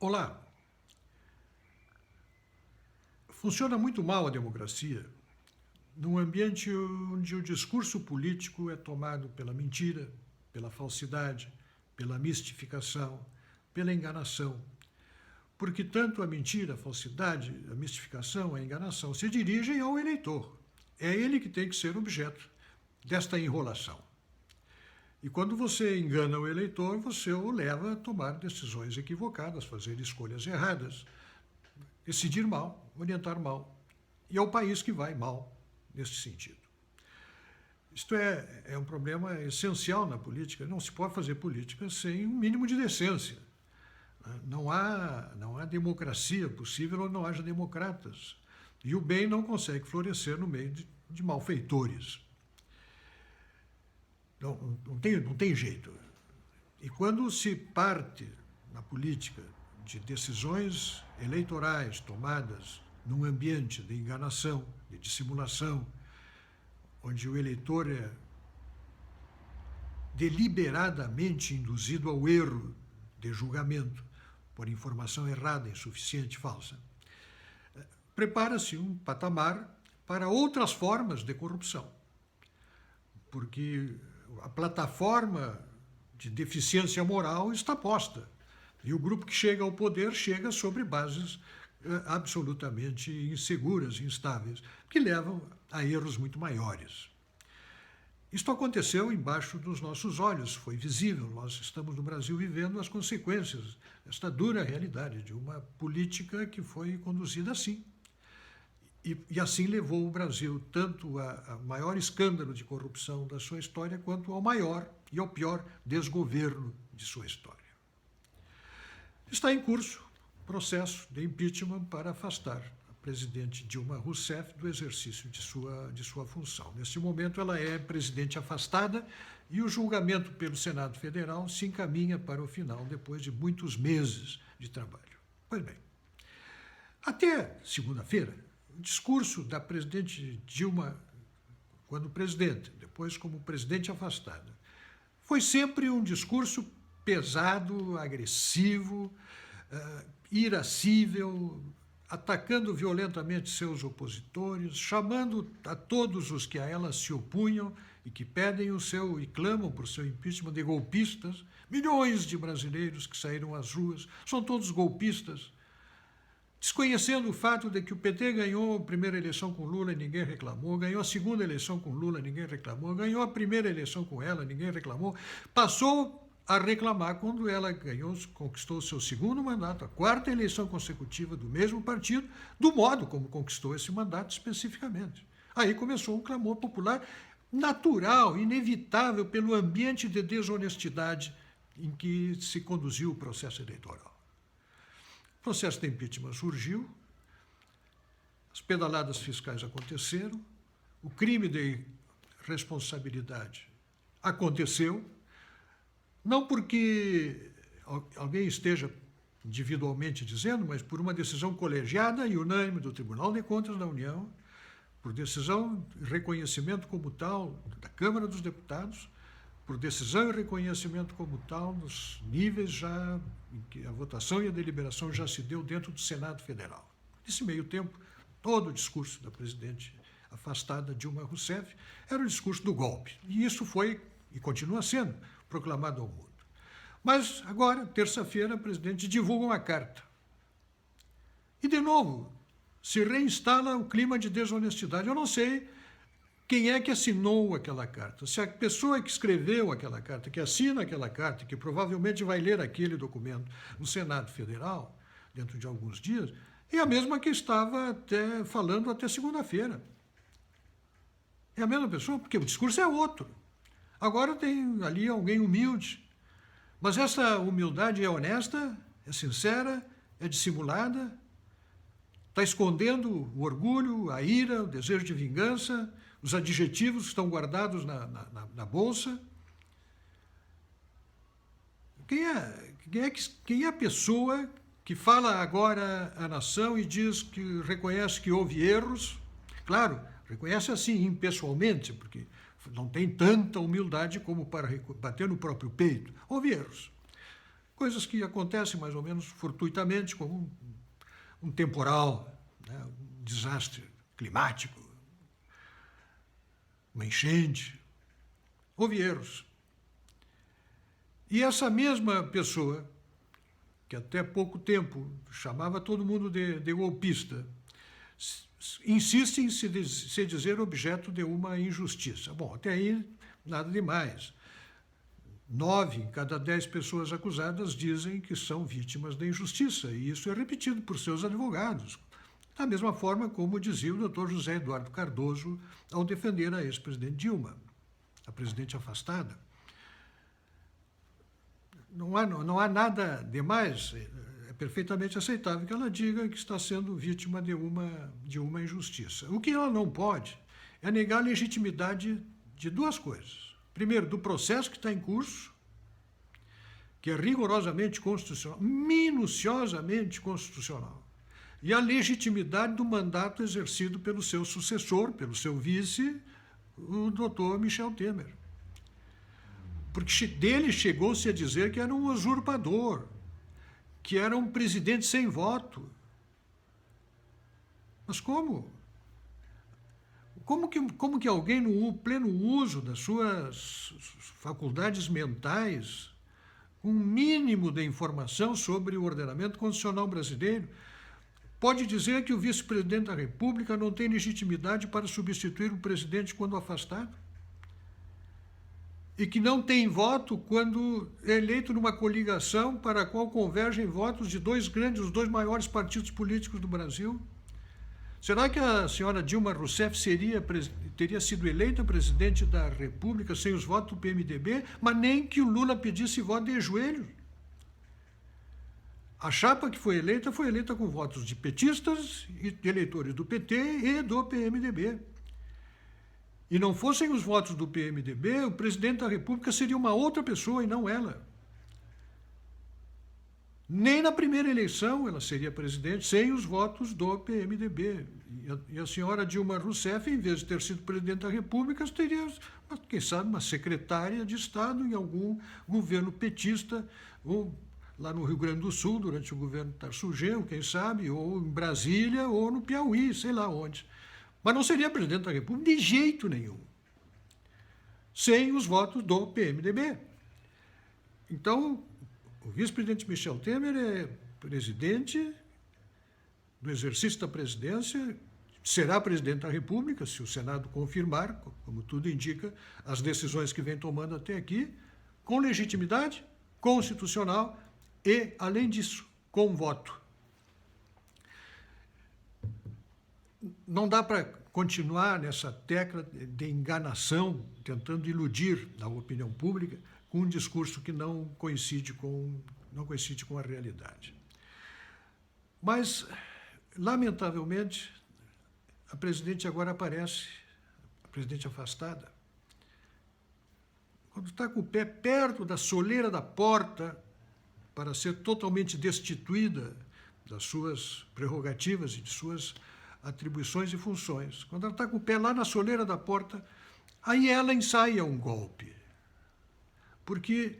Olá. Funciona muito mal a democracia num ambiente onde o discurso político é tomado pela mentira, pela falsidade, pela mistificação, pela enganação. Porque tanto a mentira, a falsidade, a mistificação, a enganação se dirigem ao eleitor. É ele que tem que ser objeto desta enrolação. E quando você engana o eleitor, você o leva a tomar decisões equivocadas, fazer escolhas erradas, decidir mal, orientar mal. E é o país que vai mal nesse sentido. Isto é um problema essencial na política. Não se pode fazer política sem um mínimo de decência. Não há democracia possível onde não haja democratas. E o bem não consegue florescer no meio de malfeitores. Não tem jeito. E quando se parte na política de decisões eleitorais tomadas num ambiente de enganação, de dissimulação, onde o eleitor é deliberadamente induzido ao erro de julgamento por informação errada, insuficiente, falsa, prepara-se um patamar para outras formas de corrupção. Porque a plataforma de deficiência moral está posta. E o grupo que chega ao poder chega sobre bases absolutamente inseguras, instáveis, que levam a erros muito maiores. Isto aconteceu embaixo dos nossos olhos, foi visível. Nós estamos no Brasil vivendo as consequências desta dura realidade de uma política que foi conduzida assim. E assim levou o Brasil tanto ao maior escândalo de corrupção da sua história, quanto ao maior e ao pior desgoverno de sua história. Está em curso o processo de impeachment para afastar a presidente Dilma Rousseff do exercício de sua função. Neste momento, ela é presidente afastada e o julgamento pelo Senado Federal se encaminha para o final, depois de muitos meses de trabalho. Pois bem, até segunda-feira, o discurso da presidente Dilma, quando presidente, depois como presidente afastada, foi sempre um discurso pesado, agressivo, irascível, atacando violentamente seus opositores, chamando a todos os que a ela se opunham e que pedem e clamam por seu impeachment de golpistas. Milhões de brasileiros que saíram às ruas são todos golpistas, desconhecendo o fato de que o PT ganhou a primeira eleição com Lula e ninguém reclamou, ganhou a segunda eleição com Lula, ninguém reclamou, ganhou a primeira eleição com ela, ninguém reclamou, passou a reclamar quando ela conquistou o seu segundo mandato, a quarta eleição consecutiva do mesmo partido, do modo como conquistou esse mandato especificamente. Aí começou um clamor popular natural, inevitável, pelo ambiente de desonestidade em que se conduziu o processo eleitoral. O processo de impeachment surgiu, as pedaladas fiscais aconteceram, o crime de responsabilidade aconteceu, não porque alguém esteja individualmente dizendo, mas por uma decisão colegiada e unânime do Tribunal de Contas da União, por decisão e reconhecimento como tal da Câmara dos Deputados, por decisão e reconhecimento como tal nos níveis já em que a votação e a deliberação já se deu dentro do Senado Federal. Nesse meio tempo, todo o discurso da presidente afastada Dilma Rousseff era o discurso do golpe. E isso foi, e continua sendo, proclamado ao mundo. Mas agora, terça-feira, a presidente divulga uma carta. E, de novo, se reinstala o clima de desonestidade. Eu não sei quem é que assinou aquela carta. Se a pessoa que escreveu aquela carta, que assina aquela carta, que provavelmente vai ler aquele documento no Senado Federal, dentro de alguns dias, é a mesma que estava falando até segunda-feira. É a mesma pessoa, porque o discurso é outro. Agora tem ali alguém humilde. Mas essa humildade é honesta, é sincera, é dissimulada, está escondendo o orgulho, a ira, o desejo de vingança, os adjetivos que estão guardados na bolsa. Quem é a pessoa que fala agora à nação e diz que reconhece que houve erros? Claro, reconhece assim, impessoalmente, porque não tem tanta humildade como para bater no próprio peito. Houve erros. coisas que acontecem mais ou menos fortuitamente, como um temporal, né, um desastre climático, uma enchente. Houve erros. E essa mesma pessoa, que até pouco tempo chamava todo mundo de golpista, insiste em se dizer objeto de uma injustiça. Bom, até aí nada demais. 9 em cada 10 pessoas acusadas dizem que são vítimas da injustiça, e isso é repetido por seus advogados, da mesma forma como dizia o Dr. José Eduardo Cardoso ao defender a ex-presidente Dilma, a presidente afastada. Não há nada demais, é perfeitamente aceitável que ela diga que está sendo vítima de uma injustiça. O que ela não pode é negar a legitimidade de duas coisas. Primeiro, do processo que está em curso, que é rigorosamente constitucional, minuciosamente constitucional, e a legitimidade do mandato exercido pelo seu sucessor, pelo seu vice, o doutor Michel Temer. Porque dele chegou-se a dizer que era um usurpador, que era um presidente sem voto. Mas como? Como que alguém, no pleno uso das suas faculdades mentais, com um mínimo de informação sobre o ordenamento constitucional brasileiro, pode dizer que o vice-presidente da República não tem legitimidade para substituir o presidente quando afastado? E que não tem voto quando é eleito numa coligação para a qual convergem votos de os dois maiores partidos políticos do Brasil? Será que a senhora Dilma Rousseff teria sido eleita presidente da República sem os votos do PMDB, mas nem que o Lula pedisse voto de joelho? A chapa que foi eleita com votos de petistas e de eleitores do PT e do PMDB. E não fossem os votos do PMDB, o presidente da República seria uma outra pessoa e não ela. Nem na primeira eleição ela seria presidente sem os votos do PMDB. E a senhora Dilma Rousseff, em vez de ter sido presidente da República, teria, quem sabe, uma secretária de Estado em algum governo petista, ou lá no Rio Grande do Sul, durante o governo Tarso Genro, quem sabe, ou em Brasília, ou no Piauí, sei lá onde. Mas não seria presidente da República de jeito nenhum, sem os votos do PMDB. Então, o vice-presidente Michel Temer é presidente do exercício da presidência, será presidente da República, se o Senado confirmar, como tudo indica, as decisões que vem tomando até aqui, com legitimidade constitucional e, além disso, com voto. Não dá para continuar nessa tecla de enganação, tentando iludir a opinião pública, com um discurso que não coincide com a realidade. Mas, lamentavelmente, a presidente agora aparece, a presidente afastada, quando está com o pé perto da soleira da porta para ser totalmente destituída das suas prerrogativas e de suas atribuições e funções. Quando ela está com o pé lá na soleira da porta, aí ela ensaia um golpe. Porque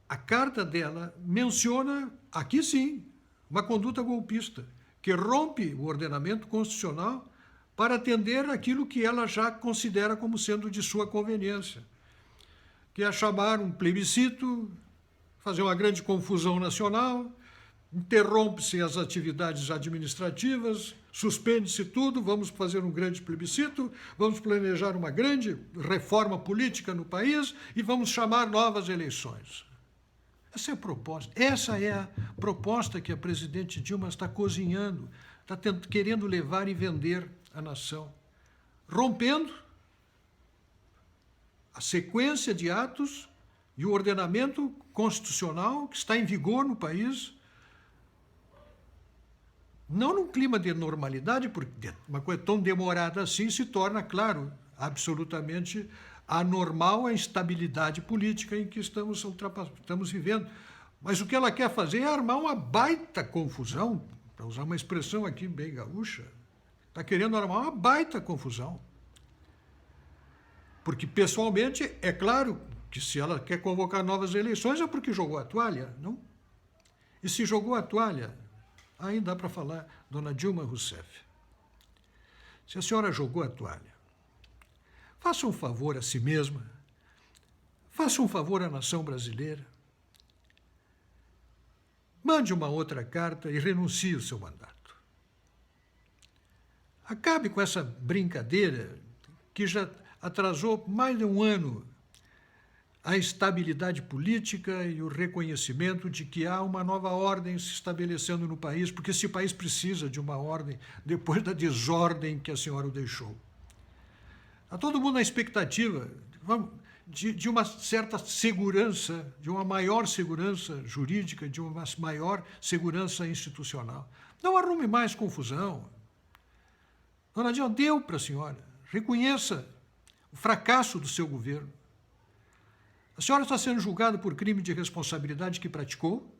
a carta dela menciona, aqui sim, uma conduta golpista, que rompe o ordenamento constitucional para atender aquilo que ela já considera como sendo de sua conveniência, que é chamar um plebiscito, fazer uma grande confusão nacional, interrompe-se as atividades administrativas, suspende-se tudo, vamos fazer um grande plebiscito, vamos planejar uma grande reforma política no país e vamos chamar novas eleições. Essa é a proposta que a presidente Dilma está cozinhando, está querendo levar e vender a nação, rompendo a sequência de atos e o ordenamento constitucional que está em vigor no país, não num clima de normalidade, porque uma coisa tão demorada assim se torna, claro, absolutamente anormal a instabilidade política em que estamos vivendo. Mas o que ela quer fazer é armar uma baita confusão, para usar uma expressão aqui bem gaúcha, está querendo armar uma baita confusão. Porque, pessoalmente, é claro que se ela quer convocar novas eleições é porque jogou a toalha, não? E se jogou a toalha, aí dá para falar, dona Dilma Rousseff. Se a senhora jogou a toalha, faça um favor a si mesma, faça um favor à nação brasileira, mande uma outra carta e renuncie o seu mandato. Acabe com essa brincadeira que já atrasou mais de um ano a estabilidade política e o reconhecimento de que há uma nova ordem se estabelecendo no país, porque esse país precisa de uma ordem depois da desordem que a senhora o deixou. Está todo mundo na expectativa de uma certa segurança, de uma maior segurança jurídica, de uma maior segurança institucional. Não arrume mais confusão. Dona Dilma, deu para a senhora. Reconheça o fracasso do seu governo. A senhora está sendo julgada por crime de responsabilidade que praticou,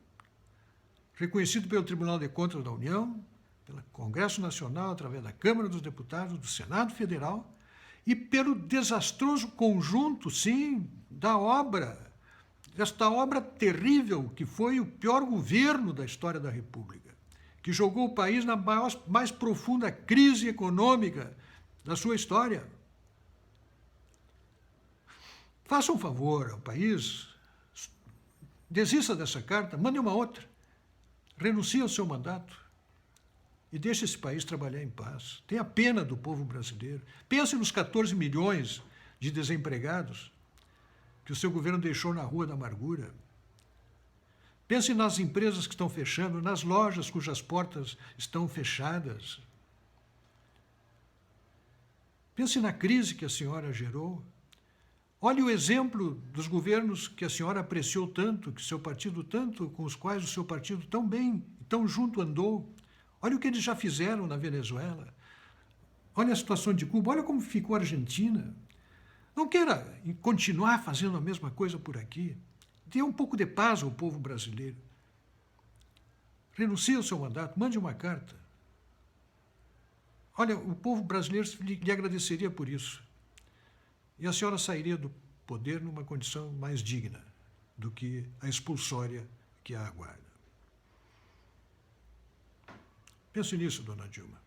reconhecido pelo Tribunal de Contas da União, pelo Congresso Nacional, através da Câmara dos Deputados, do Senado Federal, e pelo desastroso conjunto, sim, da obra, desta obra terrível que foi o pior governo da história da República, que jogou o país na mais profunda crise econômica da sua história. Faça um favor ao país, desista dessa carta, mande uma outra, renuncie ao seu mandato e deixe esse país trabalhar em paz. Tenha pena do povo brasileiro. Pense nos 14 milhões de desempregados que o seu governo deixou na rua da amargura. Pense nas empresas que estão fechando, nas lojas cujas portas estão fechadas. Pense na crise que a senhora gerou. Olhe o exemplo dos governos que a senhora apreciou tanto, que seu partido tanto, com os quais o seu partido tão bem, tão junto andou. Olha o que eles já fizeram na Venezuela. Olha a situação de Cuba, olha como ficou a Argentina. Não queira continuar fazendo a mesma coisa por aqui. Dê um pouco de paz ao povo brasileiro. Renuncie ao seu mandato, mande uma carta. Olha, o povo brasileiro lhe agradeceria por isso. E a senhora sairia do poder numa condição mais digna do que a expulsória que a aguarda. Pense nisso, dona Dilma.